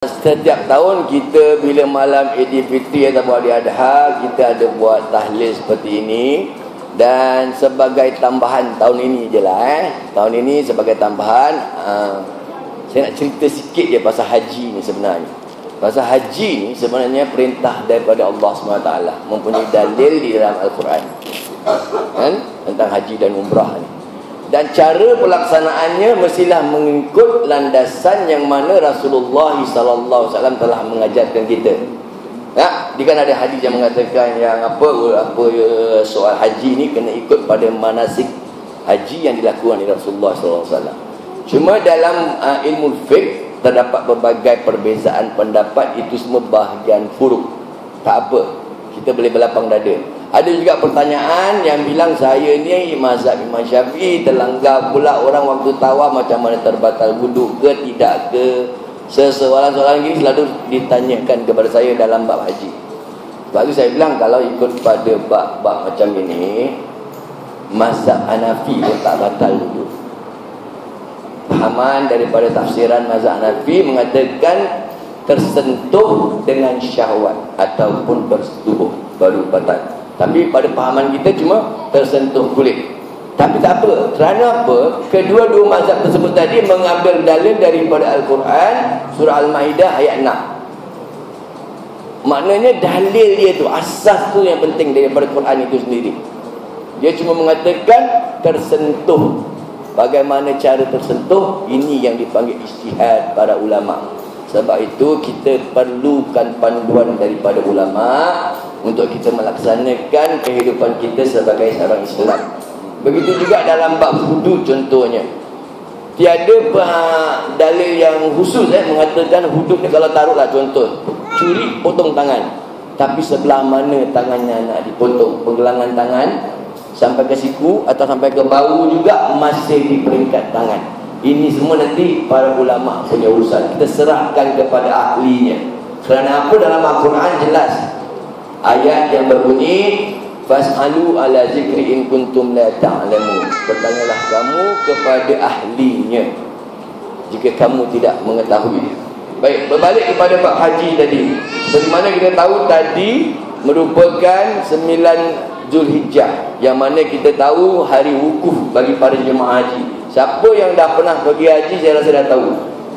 Setiap tahun kita bila malam Aidilfitri atau Hari Adha, kita ada buat tahlil seperti ini. Dan sebagai tambahan tahun ini je lah tahun ini sebagai tambahan, saya nak cerita sikit je pasal haji ni sebenarnya. Pasal haji ni sebenarnya perintah daripada Allah SWT, mempunyai dalil di dalam Al-Quran kan? Tentang haji dan umrah ni. Dan cara pelaksanaannya mestilah mengikut landasan yang mana Rasulullah SAW telah mengajarkan kita. Ya, dia kan ada hadis yang mengatakan yang soal haji ni kena ikut pada manasik haji yang dilakukan oleh Rasulullah SAW. Cuma dalam ilmu fiqh terdapat berbagai perbezaan pendapat, itu semua bahagian furuk. Tak apa, kita boleh berlapang dada. Ada juga pertanyaan yang bilang saya ni mazhab Imam Syafi'i, terlanggar pula orang waktu tawaf macam mana, terbatal wuduk ke tidak ke. Soalan-soalan ini selalu ditanyakan kepada saya dalam bab haji. Sebab itu saya bilang kalau ikut pada bab-bab macam ini, mazhab Hanafi pun tak batal wuduk. Pahaman daripada tafsiran mazhab Hanafi mengatakan tersentuh dengan syahwat ataupun bersetubuh baru batal. Tapi pada pahaman kita cuma tersentuh kulit. Tapi tak apa. Kerana apa? Kedua-dua mazhab tersebut tadi mengambil dalil daripada Al-Quran, surah Al-Ma'idah ayat 6. Maknanya dalil dia tu, asas tu yang penting daripada Quran itu sendiri. Dia cuma mengatakan tersentuh. Bagaimana cara tersentuh? Ini yang dipanggil ijtihad para ulama'. Sebab itu kita perlukan panduan daripada ulama' untuk kita melaksanakan kehidupan kita sebagai seorang Islam. Begitu juga dalam bab hudud contohnya. Tiada dalil yang khusus mengatakan hudud ni kalau taruhlah contoh curi potong tangan, tapi sebelah mana tangannya nak dipotong, pergelangan tangan sampai ke siku atau sampai ke bahu juga masih di peringkat tangan. Ini semua nanti para ulama' punya urusan. Kita serahkan kepada ahlinya. Kerana apa? Dalam Al-Quran jelas ayat yang berbunyi fas'alu ala zikri in kuntum la ta'lamun. Bertanyalah kamu kepada ahlinya jika kamu tidak mengetahui. Baik, berbalik kepada bab haji tadi. Seperti mana kita tahu tadi merupakan 9 Zulhijjah, yang mana kita tahu hari wukuf bagi para jemaah haji. Siapa yang dah pernah pergi haji saya rasa dah tahu.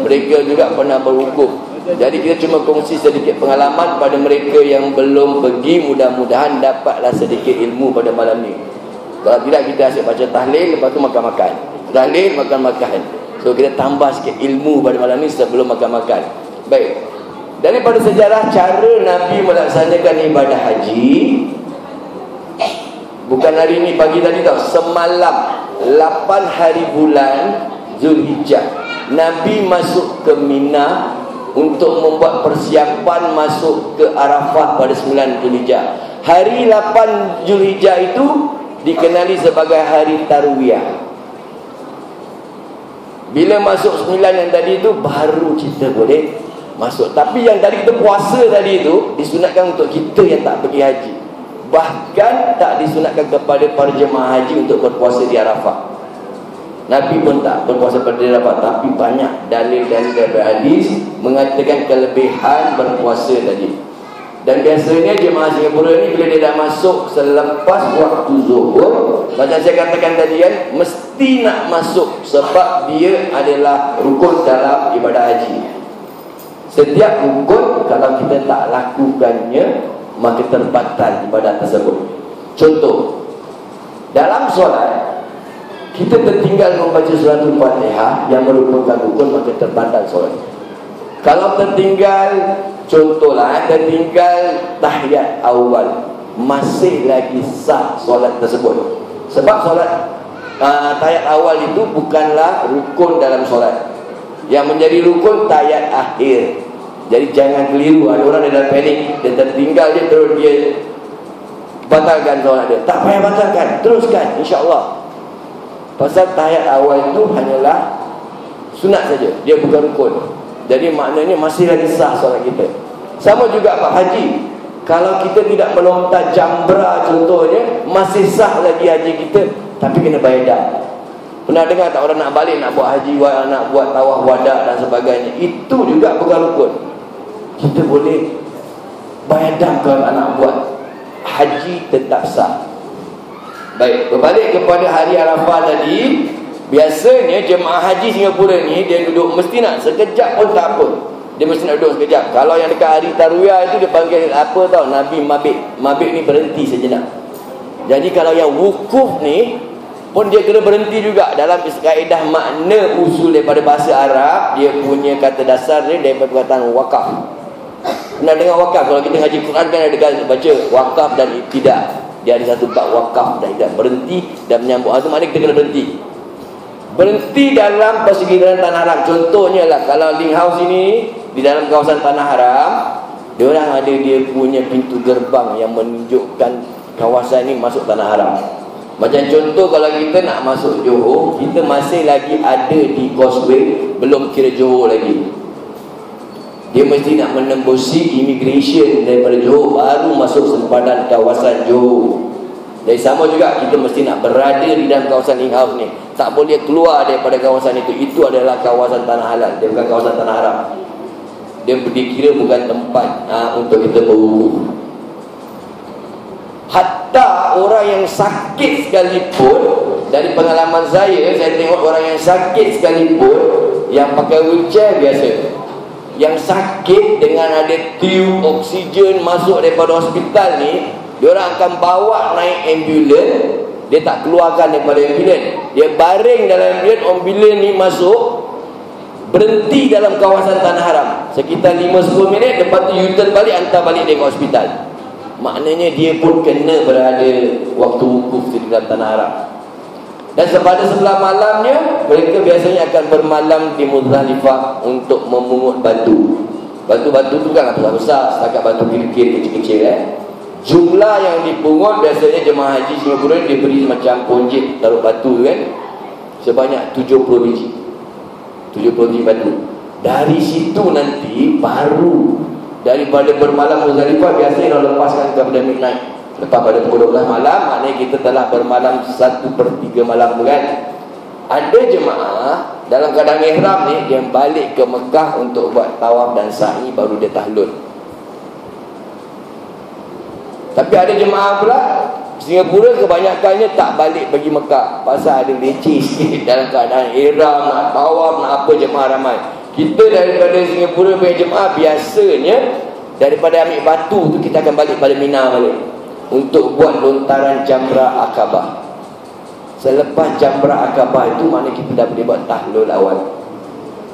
Mereka juga pernah berwukuf. Jadi kita cuma kongsi sedikit pengalaman pada mereka yang belum pergi. Mudah-mudahan dapatlah sedikit ilmu pada malam ni. Kalau tidak kita asyik baca tahlil, lepas tu makan-makan. Tahlil, makan-makan. So kita tambah sikit ilmu pada malam ni sebelum makan-makan. Baik, daripada sejarah cara Nabi melaksanakan ibadah haji, bukan hari ni pagi tadi tau, semalam 8 hari bulan Zulhijjah Nabi masuk ke Mina untuk membuat persiapan masuk ke Arafah pada 9 Zulhijjah. Hari 8 Zulhijjah itu dikenali sebagai hari Tarwiyah. Bila masuk 9 yang tadi itu baru kita boleh masuk. Tapi yang tadi kita puasa tadi itu disunatkan untuk kita yang tak pergi haji. Bahkan tak disunatkan kepada para jemaah haji untuk berpuasa di Arafah. Nabi pun tak berpuasa pada Arafah. Tapi banyak dalil-dalil dari hadis mengatakan kelebihan berpuasa tadi. Dan biasanya jemaah Singapura ni bila dia dah masuk selepas waktu zuhur, macam saya katakan tadi kan, mesti nak masuk sebab dia adalah rukun dalam ibadah haji. Setiap rukun kalau kita tak lakukannya maka terbatal ibadah tersebut. Contoh, dalam solat kita tertinggal membaca suratul Fatihah yang merupakan rukun, maka terbatal solat. Kalau tertinggal, contohlah tertinggal tahiyat awal, masih lagi sah solat tersebut. Sebab solat tahiyat awal itu bukanlah rukun dalam solat. Yang menjadi rukun tahiyat akhir. Jadi jangan keliru. Ada orang dia dah panik, dia tertinggal je terus dia batalkan solat dia. Tak payah batalkan, teruskan insya-Allah. Pasal tahiyat awal itu hanyalah sunat saja, dia bukan rukun. Jadi maknanya masih lagi sah solat kita. Sama juga bab haji. Kalau kita tidak melontar jamrah contohnya, masih sah lagi haji kita, tapi kena bayar dah. Pernah dengar tak orang nak balik, nak buat haji, nak buat tawaf wada dan sebagainya? Itu juga bukan rukun. Kita boleh bayar kalau nak buat haji tetap sah. Baik, berbalik kepada hari Arafah tadi, biasanya jemaah haji Singapura ni dia duduk mesti nak sekejap pun tak apa. Dia mesti nak duduk sekejap. Kalau yang dekat hari Tarwiyah itu dia panggil apa tau? Nabi mabit. Mabit ni berhenti sejenak. Jadi kalau yang wukuf ni pun dia kena berhenti juga. Dalam kaedah makna usul daripada bahasa Arab, dia punya kata dasar dia daripada perkataan wakaf. Pernah dengar wakaf? Kalau kita ngaji Quran kan ada baca wakaf dan ibtidah. Dia ada satu bab wakaf dan ibtidah, berhenti dan menyambung. Itu maknanya kita kena berhenti. Berhenti dalam persekitaran tanah haram. Contohnya lah, kalau link house ini di dalam kawasan tanah haram, diorang ada dia punya pintu gerbang yang menunjukkan kawasan ini masuk tanah haram. Macam contoh kalau kita nak masuk Johor, kita masih lagi ada di causeway, belum kira Johor lagi. Dia mesti nak menembusi immigration daripada Johor baru masuk sempadan kawasan Johor. Dan sama juga kita mesti nak berada di dalam kawasan link house ni. Tak boleh keluar daripada kawasan itu. Itu adalah kawasan tanah halal. Dia bukan kawasan tanah haram. Dia dikira bukan tempat untuk kita berwudu. Hatta orang yang sakit sekalipun, dari pengalaman saya tengok orang yang sakit sekalipun, yang pakai wheelchair biasa, yang sakit dengan ada tube oksigen masuk daripada hospital ni, diorang akan bawa naik ambulans. Dia tak keluarkan daripada ambulans, dia baring dalam ambulans ni masuk, berhenti dalam kawasan tanah haram sekitar 5-10 minit, lepas tu U-turn balik, hantar balik dia ke hospital. Maknanya dia pun kena berada waktu wukuf di dalam tanah haram. Dan pada sebelah malamnya, mereka biasanya akan bermalam di Muzdalifah untuk memungut batu. Batu-batu tu kan besar-besar, setakat batu kirikir kecil-kecil Jumlah yang dipungut biasanya jemaah haji Singapura diberi macam ponjit taruh batu kan, sebanyak 70 biji. 70 biji batu. Dari situ nanti baru daripada bermalam Muzdalifah, biasanya nak lepaskan kepada midnight. Lepas pada pukul 12 malam, maknanya kita telah bermalam 1/3 malam kan. Ada jemaah dalam keadaan ihram ni, dia balik ke Mekah untuk buat tawaf dan sa'i, baru dia tahlul. Tapi ada jemaah pula Singapura kebanyakannya tak balik pergi Mekah, pasal ada leceh sikit dalam keadaan ihram, nak tawaf, nak apa, jemaah ramai. Kita daripada Singapura punya jemaah biasanya daripada ambil batu tu kita akan balik pada Mina balik untuk buat lontaran Jamrah Aqabah. Selepas Jamrah Aqabah itu maknanya kita dah boleh buat tahlul awal.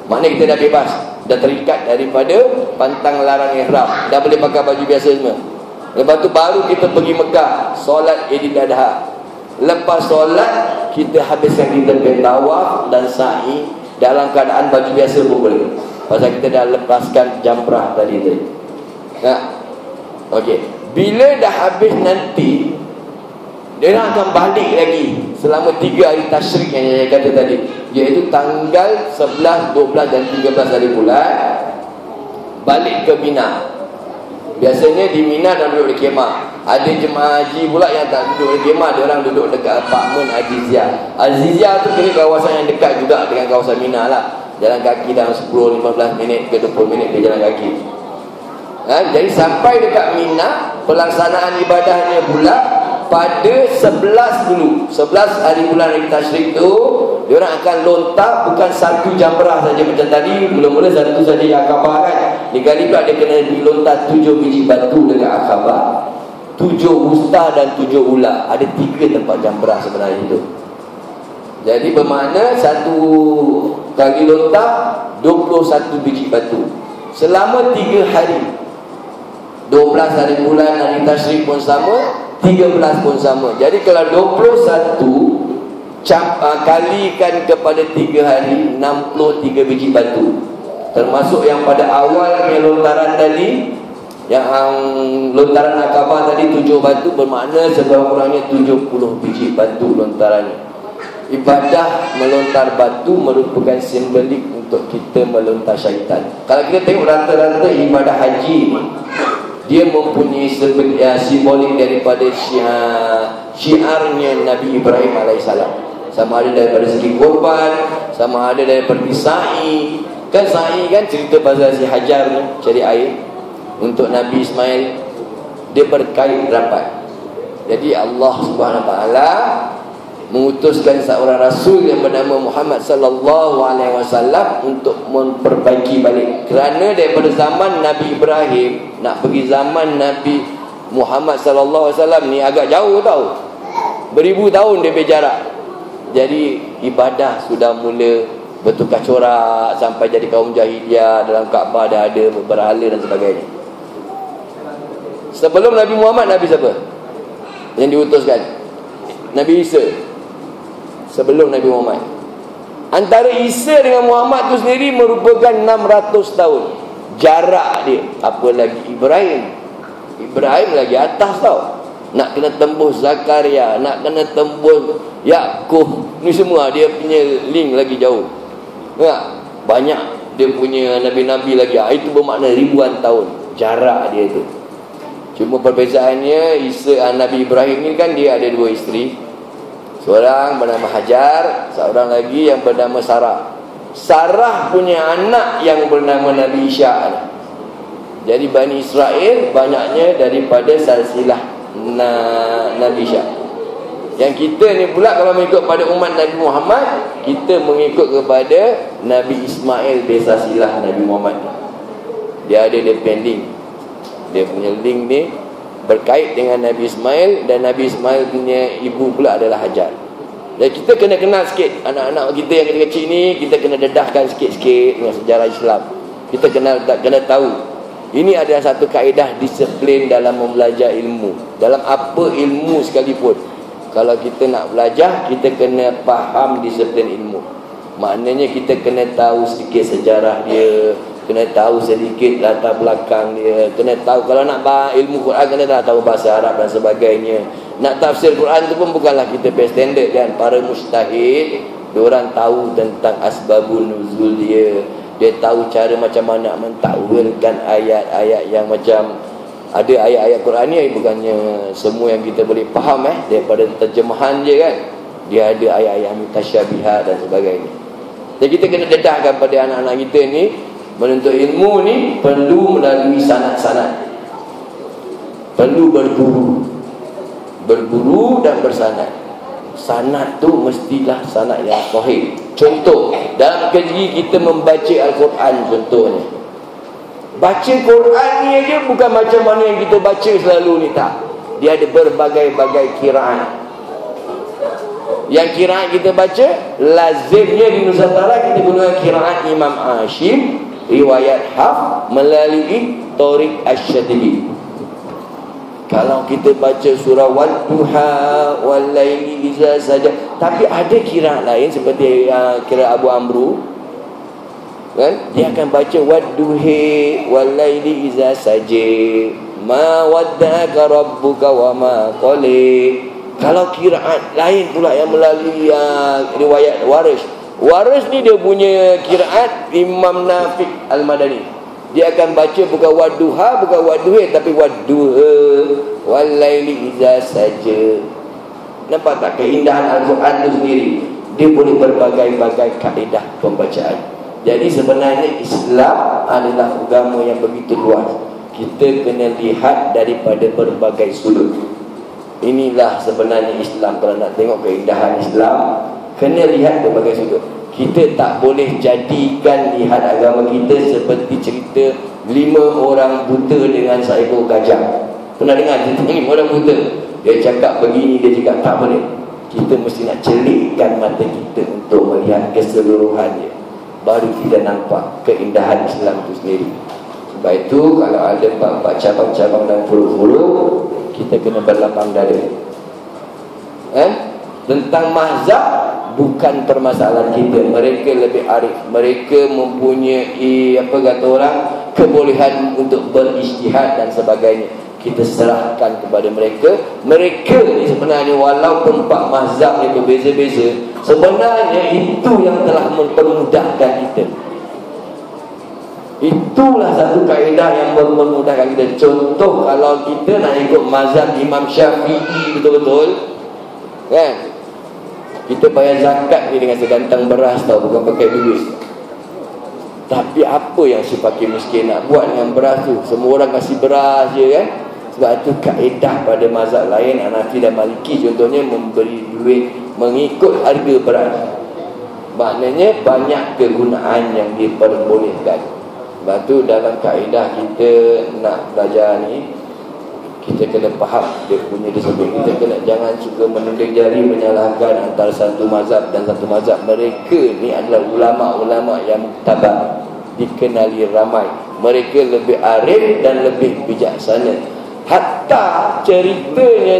Maknanya kita dah bebas, dah terikat daripada pantang larang ihram, dah boleh pakai baju biasa semua. Lepas tu baru kita pergi Mekah, solat Idul Adha. Lepas solat kita habiskan kita tawaf dan sa'i dalam keadaan baju biasa pun boleh, pasal kita dah lepaskan jamrah tadi. Okey, bila dah habis nanti, dia akan balik lagi selama 3 hari tasyrik yang saya kata tadi, iaitu tanggal 11, 12 dan 13 hari bulan, balik ke Mina. Biasanya di Mina dan duduk di kemah. Ada jemaah haji pula yang tak duduk di kemah, dia orang duduk dekat apartmen Aziziyah. Aziziyah tu kira kawasan yang dekat juga dengan kawasan Mina lah. Jalan kaki dalam 10-15 minit ke 20 minit dia jalan kaki. Jadi sampai dekat Mina, pelaksanaan ibadahnya pula pada 11 dulu. 11 hari bulan hari tasyrik tu, diorang akan lontar bukan satu jamrah saja macam tadi. Mula-mula satu saja yang Aqabah kan. Dikali pula dia kena dilontar 7 biji batu dekat Aqabah, 7 wusta dan 7 ula. Ada 3 tempat jamrah sebenarnya itu. Jadi bermakna satu kali lontar 21 biji batu selama 3 hari. 12 hari bulan hari tasyrik pun sama, 13 pun sama. Jadi kalau 21 kalikan kepada 3 hari, 63 biji batu. Termasuk yang pada awalnya lontaran tadi, yang lontaran Aqabah tadi 7 batu, bermakna sekurang-kurangnya 70 biji batu lontarannya. Ibadah melontar batu merupakan simbolik untuk kita melontar syaitan. Kalau kita tengok rata-rata ibadah haji ni, dia mempunyai simbolik daripada syiarnya Nabi Ibrahim AS. Sama ada daripada segi korban, sama ada daripada sa'i. Kan sa'i kan cerita pasal si Hajar ni cari air untuk Nabi Ismail, dia berkait rapat. Jadi Allah Subhanahu Wa Taala mengutuskan seorang rasul yang bernama Muhammad sallallahu alaihi wasallam untuk memperbaiki balik. Kerana daripada zaman Nabi Ibrahim nak pergi zaman Nabi Muhammad sallallahu alaihi wasallam ni agak jauh tau. Beribu tahun dia berjarak. Jadi ibadah sudah mula bertukar corak sampai jadi kaum jahiliyah. Dalam Kaabah dah ada berhala dan sebagainya. Sebelum Nabi Muhammad, Nabi siapa yang diutuskan? Nabi Isa. Sebelum Nabi Muhammad. Antara Isa dengan Muhammad tu sendiri merupakan 600 tahun jarak dia. Apa lagi Ibrahim. Ibrahim lagi atas tau. Nak kena tembus Zakaria, nak kena tembus Yakub, ni semua dia punya link lagi jauh. Banyak dia punya nabi-nabi lagi. Itu bermakna ribuan tahun jarak dia tu. Cuma perbezaannya Isa, Nabi Ibrahim ni kan dia ada 2 isteri. Seorang bernama Hajar, seorang lagi yang bernama Sarah. Sarah punya anak yang bernama Nabi Isa. Jadi Bani Israel banyaknya daripada silsilah Nabi Isa. Yang kita ni pula kalau mengikut pada umat Nabi Muhammad, kita mengikut kepada Nabi Ismail desa silah Nabi Muhammad. Dia ada dia pending. Dia punya link ni berkait dengan Nabi Ismail, dan Nabi Ismail punya ibu pula adalah Hajar. Dan kita kena kenal sikit anak-anak kita yang kecil-kecil ni, kita kena dedahkan sikit-sikit dengan sejarah Islam. Kita kena tahu. Ini adalah satu kaedah disiplin dalam membelajar ilmu. Dalam apa ilmu sekalipun, kalau kita nak belajar, kita kena faham disiplin ilmu. Maknanya kita kena tahu sedikit sejarah dia, kena tahu sedikit latar belakang dia, kena tahu kalau nak ilmu Quran kena tahu bahasa Arab dan sebagainya. Nak tafsir Quran tu pun bukanlah kita best standard kan. Para mujtahid, diorang tahu tentang asbabun nuzul dia. Dia tahu cara macam mana mentakwilkan ayat-ayat yang macam ada ayat-ayat Quran ni bukannya semua yang kita boleh faham daripada terjemahan je kan. Dia ada ayat-ayat mutasyabihat dan sebagainya. Jadi kita kena dedahkan pada anak-anak kita ni, menuntut ilmu ni perlu melalui sanad-sanad. Perlu berburu dan bersanad. Sanad tu mestilah sanad yang sahih. Contoh, dalam segi kita membaca Al-Quran contohnya. Baca Quran ni aja bukan macam mana yang kita baca selalu ni, tak. Dia ada berbagai-bagai kiraan. Yang kiraan kita baca, lazimnya di Nusantara kita gunakan kiraan Imam Hashim, riwayat Hafs melalui Thoriq Asy-Syadili. Kalau kita baca surah Wadduha Wal-Laili Iza Saja, tapi ada kiraan lain seperti kiraan Abu Amru kan, dia akan baca Wadduhi Wal-Laili Iza Saja Ma waddaka rabbuka wa ma qali. Kalau kiraan lain pula yang melalui riwayat Waris ni dia punya kiraan Imam Nafi' Al-Madani. Dia akan baca bukan Wadduha, bukan Wadduhi, tapi Wadduha Wal-Laili Iza Saja. Nampak tak keindahan Al-Quran itu sendiri? Dia boleh berbagai-bagai kaedah pembacaan. Jadi sebenarnya Islam adalah agama yang begitu luas. Kita kena lihat daripada berbagai sudut. Inilah sebenarnya Islam. Kalau nak tengok keindahan Islam, kena lihat berbagai sudut. Kita tak boleh jadikan lihat agama kita seperti cerita 5 orang buta dengan seekor gajah. Pernah dengar cerita 5 orang buta? Dia cakap begini, dia cakap tak boleh. Kita mesti nak celikkan mata kita untuk melihat keseluruhannya, baru kita nampak keindahan Islam itu sendiri. Sebab itu kalau ada 4 cabang-cabang dan huruf-huruf, kita kena berlapang dada. Tentang mazhab bukan permasalahan kita. Mereka lebih arif. Mereka mempunyai kebolehan untuk berijtihad dan sebagainya. Kita serahkan kepada mereka. Mereka ni sebenarnya walaupun 4 mazhab ni berbeza-beza, sebenarnya itu yang telah mempermudahkan kita. Itulah satu kaedah yang memudahkan kita. Contoh, kalau kita nak ikut mazhab Imam Syafi'i betul-betul kan, Kita bayar zakat ni dengan segantang beras tau, bukan pakai duit. Tapi apa yang si fakir miskin nak buat dengan beras tu? Semua orang kasih beras je kan. Sebab tu kaedah pada mazhab lain, Hanafi dan Maliki contohnya, memberi duit mengikut harga beras. Maknanya banyak kegunaan yang diperbolehkan. Sebab tu dalam kaedah kita nak belajar ni, kita kena faham dia punya disebut. Kita kena jangan suka menunding jari menyalahkan antara satu mazhab dan satu mazhab. Mereka ni adalah ulama-ulama yang muktabar, dikenali ramai. Mereka lebih arif dan lebih bijaksana. Hatta ceritanya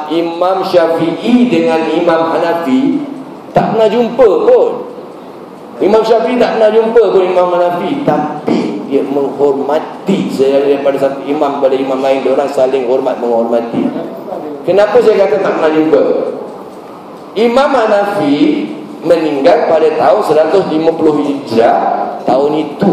Imam Syafi'i dengan Imam Hanafi tak pernah jumpa pun. Imam Syafi'i tak pernah jumpa pun Imam Hanafi, tapi dia menghormati daripada satu imam pada imam lain. Dia orang saling hormat menghormati. Kenapa saya kata tak pernah jumpa? Imam Hanafi meninggal pada tahun 150 Hijrah. Tahun itu